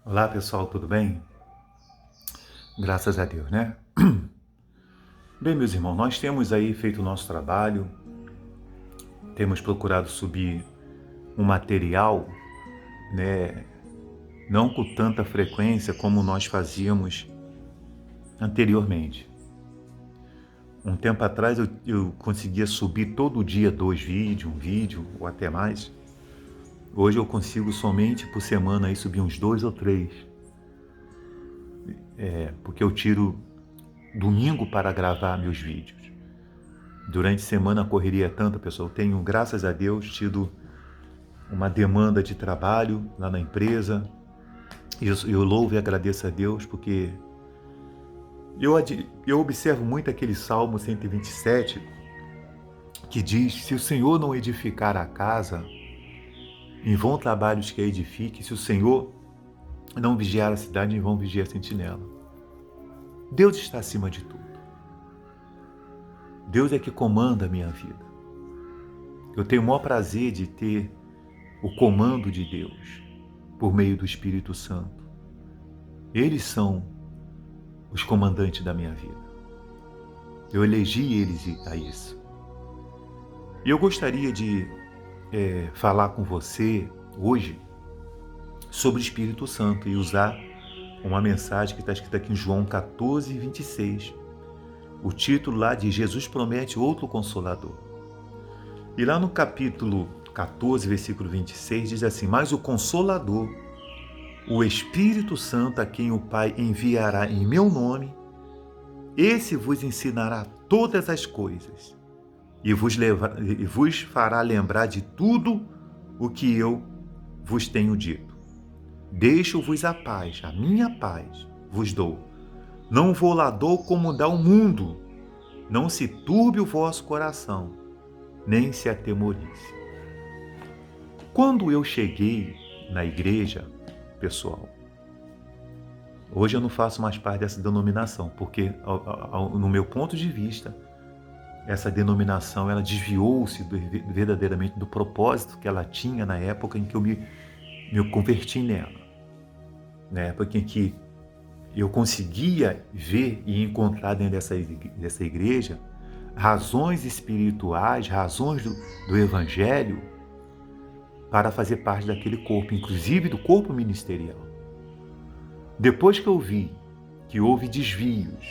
Olá pessoal, tudo bem? Graças a Deus, né? Bem, meus irmãos, nós temos aí feito o nosso trabalho, temos procurado subir um material, né? Não com tanta frequência como nós fazíamos anteriormente. Um tempo atrás eu conseguia subir todo dia 2 vídeos, um vídeo ou até mais. Hoje eu consigo somente por semana aí subir uns 2 ou 3. Porque eu tiro domingo para gravar meus vídeos. Durante a semana a correria é tanta, pessoal. Eu tenho, graças a Deus, tido uma demanda de trabalho lá na empresa. Eu louvo e agradeço a Deus porque eu observo muito aquele Salmo 127 que diz: se o Senhor não edificar a casa, em vão trabalhos que a edifique. Se o Senhor não vigiar a cidade, em vão vigia a sentinela. Deus está acima de tudo. Deus é que comanda a minha vida. Eu tenho o maior prazer de ter o comando de Deus por meio do Espírito Santo. Eles são os comandantes da minha vida. Eu elegi eles a isso. E eu gostaria de falar com você hoje sobre o Espírito Santo e usar uma mensagem que está escrita aqui em João 14, 26. O título lá de Jesus promete outro Consolador. E lá no capítulo 14, versículo 26, diz assim: mas o Consolador, o Espírito Santo, a quem o Pai enviará em meu nome, esse vos ensinará todas as coisas e vos fará lembrar de tudo o que eu vos tenho dito. Deixo-vos a paz, a minha paz vos dou. Não vou lá dou como dá o mundo. Não se turbe o vosso coração, nem se atemorize. Quando eu cheguei na igreja, pessoal, hoje eu não faço mais parte dessa denominação, porque, no meu ponto de vista, essa denominação ela desviou-se verdadeiramente do propósito que ela tinha na época em que eu me converti nela. Na época em que eu conseguia ver e encontrar dentro dessa igreja razões espirituais, razões do Evangelho para fazer parte daquele corpo, inclusive do corpo ministerial. Depois que eu vi que houve desvios,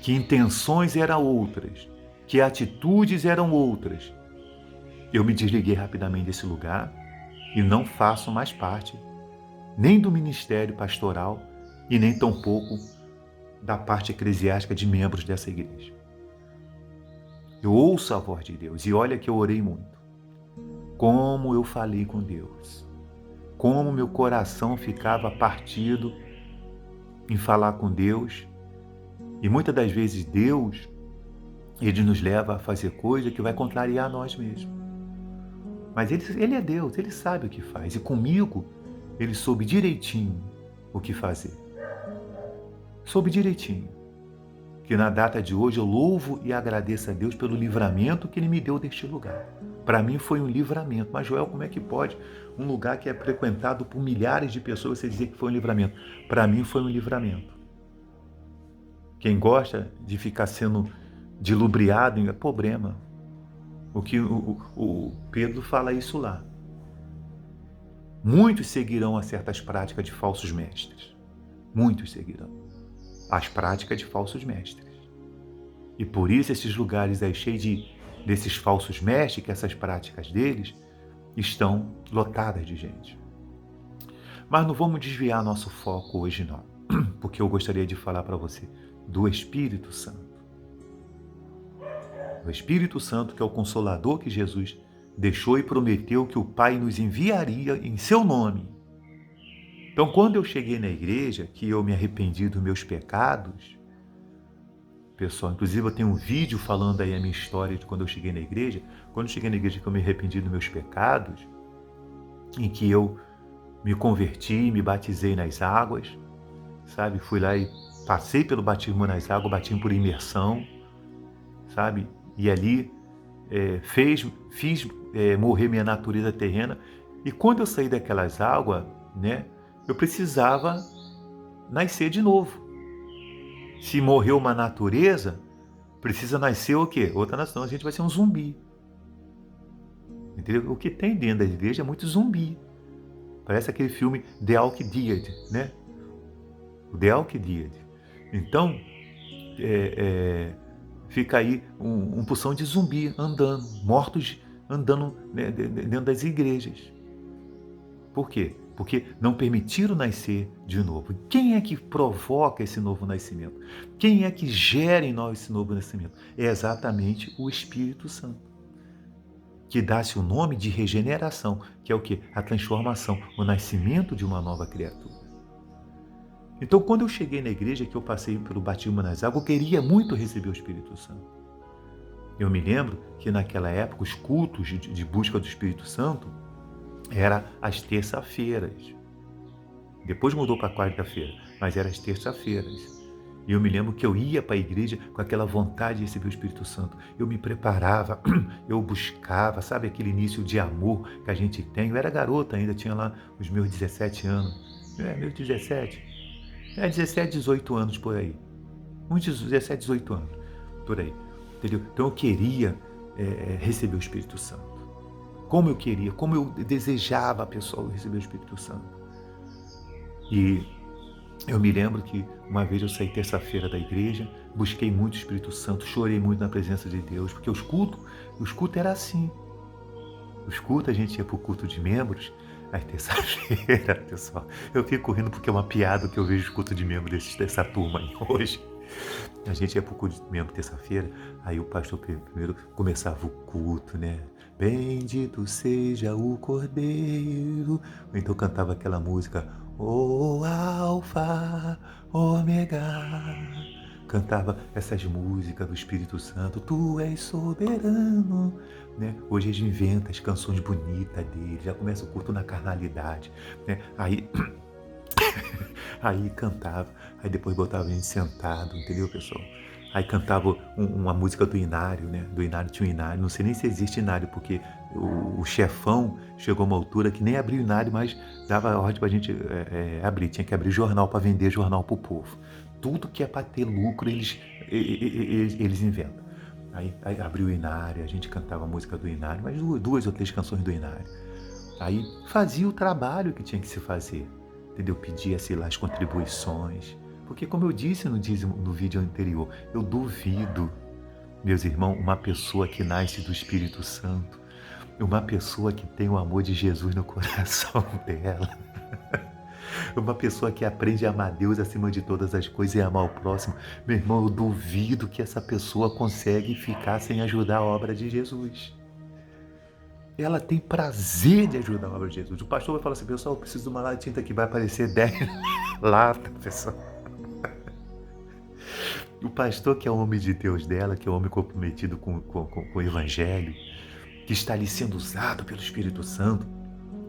que intenções eram outras, que atitudes eram outras, eu me desliguei rapidamente desse lugar e não faço mais parte nem do ministério pastoral e nem tampouco da parte eclesiástica de membros dessa igreja. Eu ouço a voz de Deus e olha que eu orei muito. Como eu falei com Deus. Como meu coração ficava partido em falar com Deus. E muitas das vezes Deus, Ele nos leva a fazer coisa que vai contrariar nós mesmos. Mas ele é Deus, Ele sabe o que faz. E comigo, Ele soube direitinho o que fazer. Soube direitinho. Que na data de hoje eu louvo e agradeço a Deus pelo livramento que Ele me deu deste lugar. Para mim foi um livramento. Mas Joel, como é que pode um lugar que é frequentado por milhares de pessoas você dizer que foi um livramento? Para mim foi um livramento. Quem gosta de ficar sendo dilubriado é problema. O que o Pedro fala isso lá. Muitos seguirão a certas práticas de falsos mestres. Muitos seguirão as práticas de falsos mestres. E por isso esses lugares aí cheios desses falsos mestres, que essas práticas deles estão lotadas de gente. Mas não vamos desviar nosso foco hoje não, porque eu gostaria de falar para você do Espírito Santo. O Espírito Santo, que é o Consolador que Jesus deixou e prometeu que o Pai nos enviaria em seu nome. Então, quando eu cheguei na igreja, que eu me arrependi dos meus pecados, pessoal, inclusive eu tenho um vídeo falando aí a minha história de quando eu cheguei na igreja, quando eu cheguei na igreja que eu me arrependi dos meus pecados, em que eu me converti, me batizei nas águas, sabe? Fui lá e passei pelo batismo nas águas, batismo por imersão, sabe? E ali fiz morrer minha natureza terrena. E quando eu saí daquelas águas, né? eu precisava nascer de novo. Se morreu uma natureza, precisa nascer o quê? Outra nação, a gente vai ser um zumbi. Entendeu? O que tem dentro da igreja é muito zumbi. Parece aquele filme The Walking Dead, né? O The Walking Dead. Então, fica aí um porção de zumbi andando, mortos andando, né, dentro das igrejas. Por quê? Porque não permitiram nascer de novo. Quem é que provoca esse novo nascimento? Quem é que gera em nós esse novo nascimento? É exatamente o Espírito Santo, que dá-se o nome de regeneração, que é o quê? A transformação, o nascimento de uma nova criatura. Então, quando eu cheguei na igreja, que eu passei pelo batismo nas águas, eu queria muito receber o Espírito Santo. Eu me lembro que naquela época, os cultos de busca do Espírito Santo era às terça-feiras. Depois mudou para quarta-feira, mas era às terça-feiras. E eu me lembro que eu ia para a igreja com aquela vontade de receber o Espírito Santo. Eu me preparava, eu buscava, sabe aquele início de amor que a gente tem? Eu era garota ainda, tinha lá os meus 17 anos. Meus 17. 17, 18 anos por aí. Uns 17, 18 anos por aí. Entendeu? Então eu queria receber o Espírito Santo. Como eu queria, como eu desejava, pessoal, receber o Espírito Santo. E eu me lembro que uma vez eu saí terça-feira da igreja, busquei muito o Espírito Santo, chorei muito na presença de Deus, porque os cultos era assim. Os cultos, a gente ia para o culto de membros, às terça-feira, pessoal. Eu fico rindo porque é uma piada que eu vejo os cultos de membros dessa turma aí hoje. A gente ia para o culto de membro terça-feira, aí o pastor primeiro começava o culto, né? Bendito seja o Cordeiro. Ou então cantava aquela música, O Alfa, Ômega. Cantava essas músicas do Espírito Santo, Tu és soberano. Né? Hoje eles inventam as canções bonitas dele, já começa o culto na carnalidade. Né? Aí cantava, aí depois botava a gente sentado, entendeu, pessoal? Aí cantava uma música do Inário, né? Do Inário tinha um Inário, não sei nem se existe Inário, porque o chefão chegou a uma altura que nem abriu o Inário, mas dava ordem pra gente abrir, tinha que abrir jornal para vender jornal pro povo. Tudo que é para ter lucro, eles inventam. Aí abriu o Inário, a gente cantava a música do Inário, mas duas ou três canções do Inário. Aí fazia o trabalho que tinha que se fazer, entendeu? Pedia-se lá as contribuições. Porque, como eu disse no vídeo anterior, eu duvido, meus irmãos, uma pessoa que nasce do Espírito Santo, uma pessoa que tem o amor de Jesus no coração dela, uma pessoa que aprende a amar Deus acima de todas as coisas e amar o próximo, meu irmão, eu duvido que essa pessoa consegue ficar sem ajudar a obra de Jesus. Ela tem prazer de ajudar a obra de Jesus. O pastor vai falar assim, pessoal, eu preciso de uma lata de tinta que vai aparecer 10 latas, pessoal. O pastor que é o homem de Deus dela, que é o homem comprometido com o Evangelho, que está ali sendo usado pelo Espírito Santo,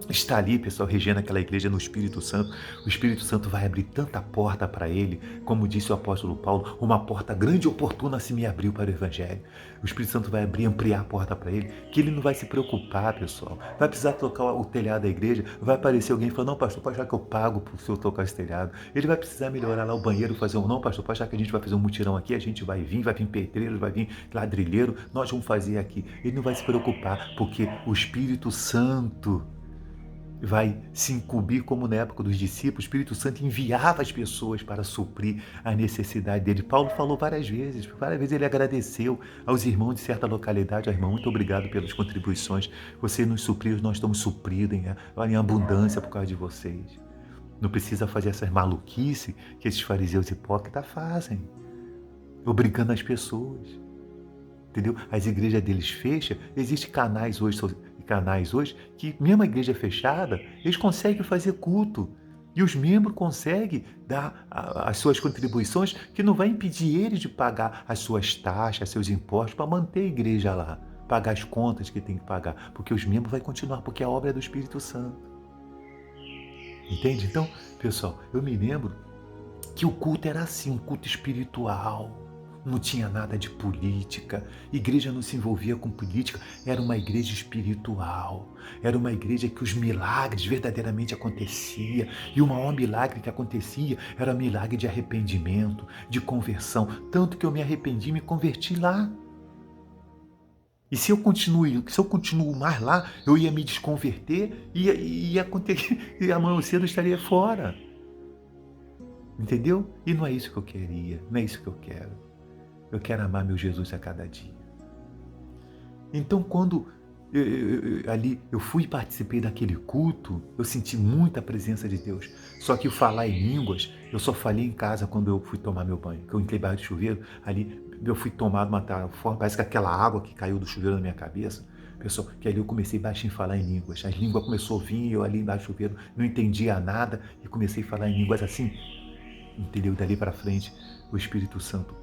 está ali, pessoal, regendo aquela igreja no Espírito Santo. O Espírito Santo vai abrir tanta porta para ele, como disse o apóstolo Paulo, uma porta grande e oportuna se me abriu para o Evangelho. O Espírito Santo vai abrir, ampliar a porta para ele, que ele não vai se preocupar, pessoal. Vai precisar tocar o telhado da igreja, vai aparecer alguém e falar, não, pastor, pode achar que eu pago para o senhor tocar esse telhado. Ele vai precisar melhorar lá o banheiro, fazer não, pastor, pode achar que a gente vai fazer um mutirão aqui, a gente vai vir pedreiro, vai vir ladrilheiro, nós vamos fazer aqui. Ele não vai se preocupar, porque o Espírito Santo vai se incumbir, como na época dos discípulos. O Espírito Santo enviava as pessoas para suprir a necessidade dele. Paulo falou várias vezes ele agradeceu aos irmãos de certa localidade, irmão, muito obrigado pelas contribuições, você nos supriu, nós estamos supridos em abundância por causa de vocês. Não precisa fazer essas maluquices que esses fariseus hipócritas fazem, obrigando as pessoas. Entendeu? As igrejas deles fecham, existem canais hoje que, mesmo a igreja fechada, eles conseguem fazer culto. E os membros conseguem dar as suas contribuições, que não vai impedir eles de pagar as suas taxas, seus impostos, para manter a igreja lá, pagar as contas que tem que pagar, porque os membros vão continuar, porque a obra é do Espírito Santo. Entende? Então, pessoal, eu me lembro que o culto era assim, um culto espiritual. não tinha nada de política, igreja não se envolvia com política, era uma igreja espiritual, era uma igreja que os milagres verdadeiramente aconteciam, e o maior milagre que acontecia era milagre de arrependimento, de conversão, tanto que eu me arrependi e me converti lá. E se eu continuo mais lá, eu ia me desconverter e ia acontecer, e amanhã cedo eu estaria fora. Entendeu? E não é isso que eu queria, não é isso que eu quero. Eu quero amar meu Jesus a cada dia. Então, quando eu fui e participei daquele culto, eu senti muita presença de Deus. Só que o falar em línguas, eu só falei em casa quando eu fui tomar meu banho. Que eu entrei embaixo do chuveiro, ali eu fui tomar de uma tal forma, parece que aquela água que caiu do chuveiro na minha cabeça, pessoal, que ali eu comecei baixinho a falar em línguas. As línguas começou a vir, eu ali embaixo do chuveiro não entendia nada e comecei a falar em línguas assim. Entendeu? Dali para frente, o Espírito Santo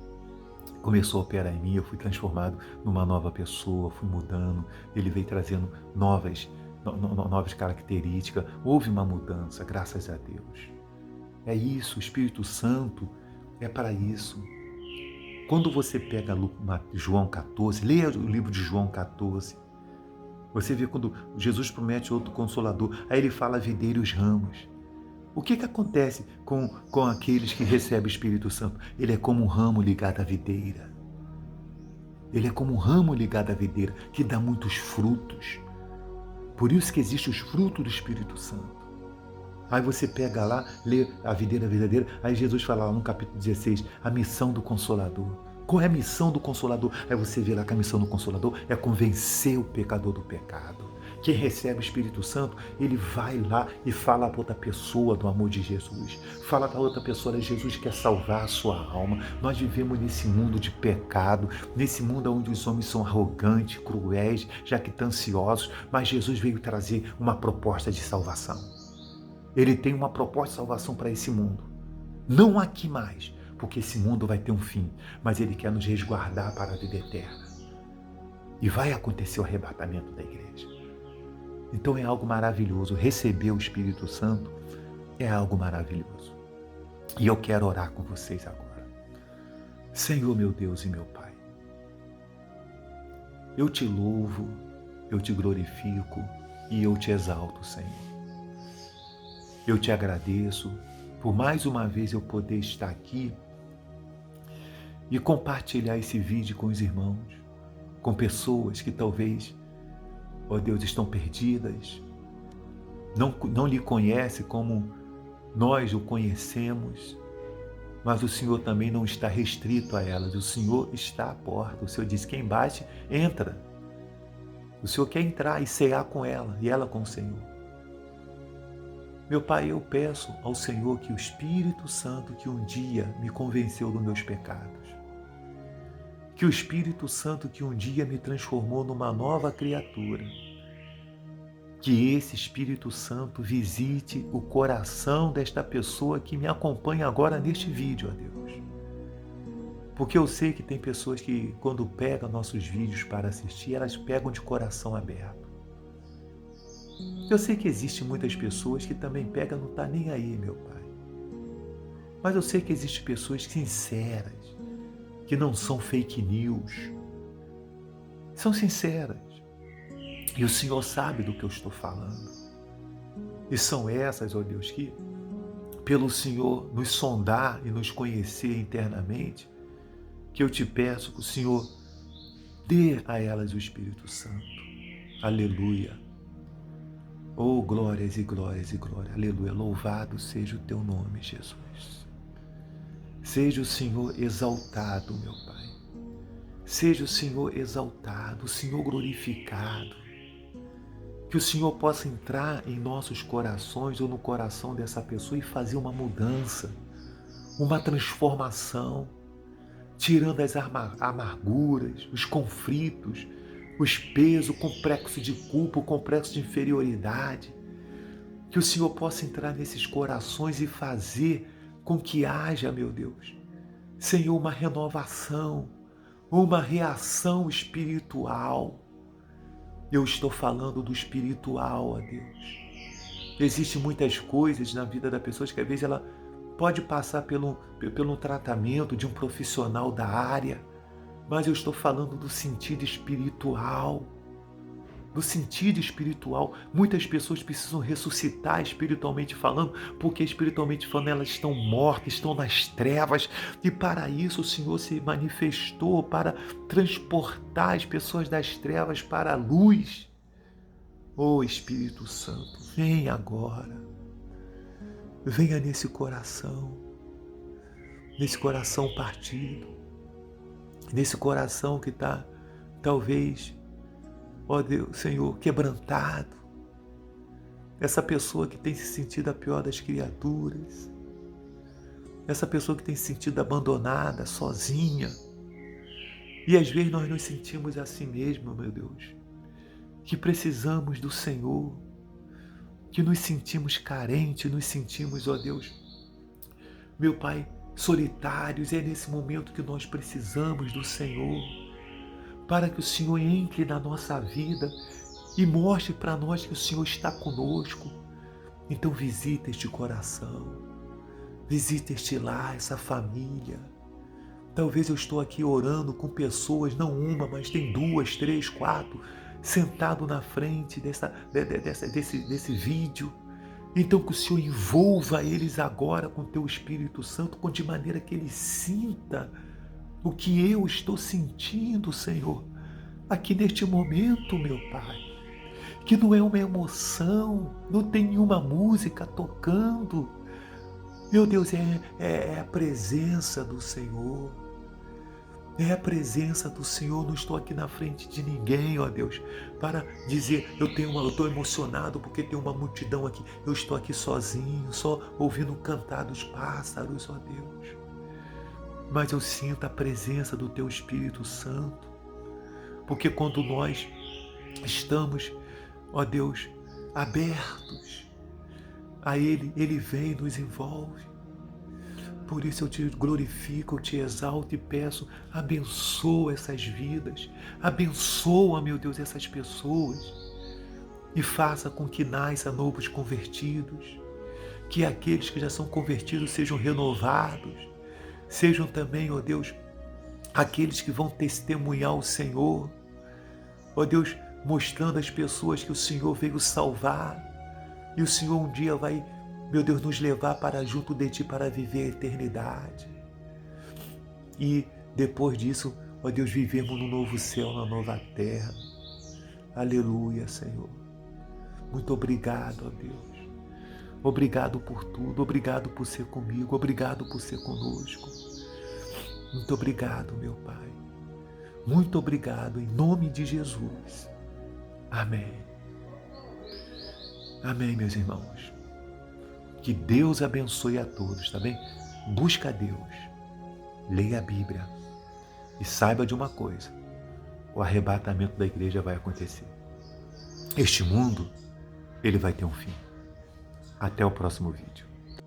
começou a operar em mim, eu fui transformado numa nova pessoa, fui mudando, ele veio trazendo novas características, houve uma mudança, graças a Deus. É isso, o Espírito Santo é para isso. Quando você pega João 14, leia o livro de João 14, você vê quando Jesus promete outro Consolador, aí ele fala videira e os ramos. O que acontece com aqueles que recebem o Espírito Santo? Ele é como um ramo ligado à videira. Ele é como um ramo ligado à videira, que dá muitos frutos. Por isso que existem os frutos do Espírito Santo. Aí você pega lá, lê a videira verdadeira, aí Jesus fala lá no capítulo 16, a missão do Consolador. Qual é a missão do Consolador? Aí você vê lá que a missão do Consolador é convencer o pecador do pecado. Quem recebe o Espírito Santo, ele vai lá e fala para outra pessoa do amor de Jesus. Fala para outra pessoa que Jesus quer salvar a sua alma. Nós vivemos nesse mundo de pecado, nesse mundo onde os homens são arrogantes, cruéis, jactanciosos, mas Jesus veio trazer uma proposta de salvação. Ele tem uma proposta de salvação para esse mundo. Não aqui mais, porque esse mundo vai ter um fim, mas ele quer nos resguardar para a vida eterna. E vai acontecer o arrebatamento da igreja. Então é algo maravilhoso. Receber o Espírito Santo é algo maravilhoso. E eu quero orar com vocês agora. Senhor, meu Deus e meu Pai, eu te louvo, eu te glorifico e eu te exalto, Senhor. Eu te agradeço por mais uma vez eu poder estar aqui e compartilhar esse vídeo com os irmãos, com pessoas que talvez, ó Deus, estão perdidas, não lhe conhecem como nós o conhecemos, mas o Senhor também não está restrito a elas, o Senhor está à porta, o Senhor diz, quem bate, entra. O Senhor quer entrar e cear com ela, e ela com o Senhor. Meu Pai, eu peço ao Senhor que o Espírito Santo que um dia me convenceu dos meus pecados, que o Espírito Santo que um dia me transformou numa nova criatura, que esse Espírito Santo visite o coração desta pessoa que me acompanha agora neste vídeo, ó Deus. Porque eu sei que tem pessoas que, quando pegam nossos vídeos para assistir, elas pegam de coração aberto. Eu sei que existem muitas pessoas que também pegam e não estão nem aí, meu Pai. Mas eu sei que existem pessoas sinceras, que não são fake news. São sinceras. E o Senhor sabe do que eu estou falando. E são essas, ó Deus, que pelo Senhor nos sondar e nos conhecer internamente, que eu te peço que o Senhor dê a elas o Espírito Santo. Aleluia. Oh, glórias e glórias e glórias. Aleluia. Louvado seja o teu nome, Jesus. Seja o Senhor exaltado, meu Pai. Seja o Senhor exaltado, o Senhor glorificado. Que o Senhor possa entrar em nossos corações ou no coração dessa pessoa e fazer uma mudança, uma transformação, tirando as amarguras, os conflitos, os pesos, o complexo de culpa, o complexo de inferioridade. Que o Senhor possa entrar nesses corações e fazer com que haja, meu Deus, Senhor, uma renovação, uma reação espiritual. Eu estou falando do espiritual, ó Deus. Existem muitas coisas na vida da pessoa que às vezes ela pode passar pelo tratamento de um profissional da área, mas eu estou falando do sentido espiritual. Do sentido espiritual. Muitas pessoas precisam ressuscitar espiritualmente falando, porque espiritualmente falando elas estão mortas, estão nas trevas, e para isso o Senhor se manifestou para transportar as pessoas das trevas para a luz. Oh Espírito Santo, vem agora, venha nesse coração partido, nesse coração que está talvez, ó Deus, Senhor, quebrantado. Essa pessoa que tem se sentido a pior das criaturas. Essa pessoa que tem se sentido abandonada, sozinha. E às vezes nós nos sentimos assim mesmo, meu Deus. Que precisamos do Senhor. Que nos sentimos carentes, nos sentimos, ó Deus, meu Pai, solitários. É nesse momento que nós precisamos do Senhor. Para que o Senhor entre na nossa vida e mostre para nós que o Senhor está conosco. Então visita este coração, visita este lar, essa família. Talvez eu estou aqui orando com pessoas, não uma, mas tem 2, 3, 4, sentado na frente desse vídeo. Então que o Senhor envolva eles agora com o Teu Espírito Santo, de maneira que eles sintam o que eu estou sentindo, Senhor, aqui neste momento, meu Pai. Que não é uma emoção, não tem nenhuma música tocando. Meu Deus, é a presença do Senhor. É a presença do Senhor. Não estou aqui na frente de ninguém, ó Deus, para dizer, eu estou emocionado porque tem uma multidão aqui. Eu estou aqui sozinho, só ouvindo cantar dos pássaros, ó Deus. Mas eu sinto a presença do Teu Espírito Santo, porque quando nós estamos, ó Deus, abertos a Ele, Ele vem e nos envolve. Por isso eu te glorifico, eu te exalto e peço, abençoa essas vidas, abençoa, meu Deus, essas pessoas, e faça com que nasça novos convertidos, que aqueles que já são convertidos sejam renovados, sejam também, ó Deus, aqueles que vão testemunhar o Senhor, ó Deus, mostrando às pessoas que o Senhor veio salvar, e o Senhor um dia vai, meu Deus, nos levar para junto de Ti para viver a eternidade. E depois disso, ó Deus, vivemos no novo céu, na nova terra. Aleluia, Senhor. Muito obrigado, ó Deus. Obrigado por tudo, obrigado por ser comigo, obrigado por ser conosco. Muito obrigado, meu Pai. Muito obrigado, em nome de Jesus. Amém. Amém, meus irmãos. Que Deus abençoe a todos, tá bem? Busca a Deus, leia a Bíblia e saiba de uma coisa: o arrebatamento da igreja vai acontecer. Este mundo, ele vai ter um fim. Até o próximo vídeo.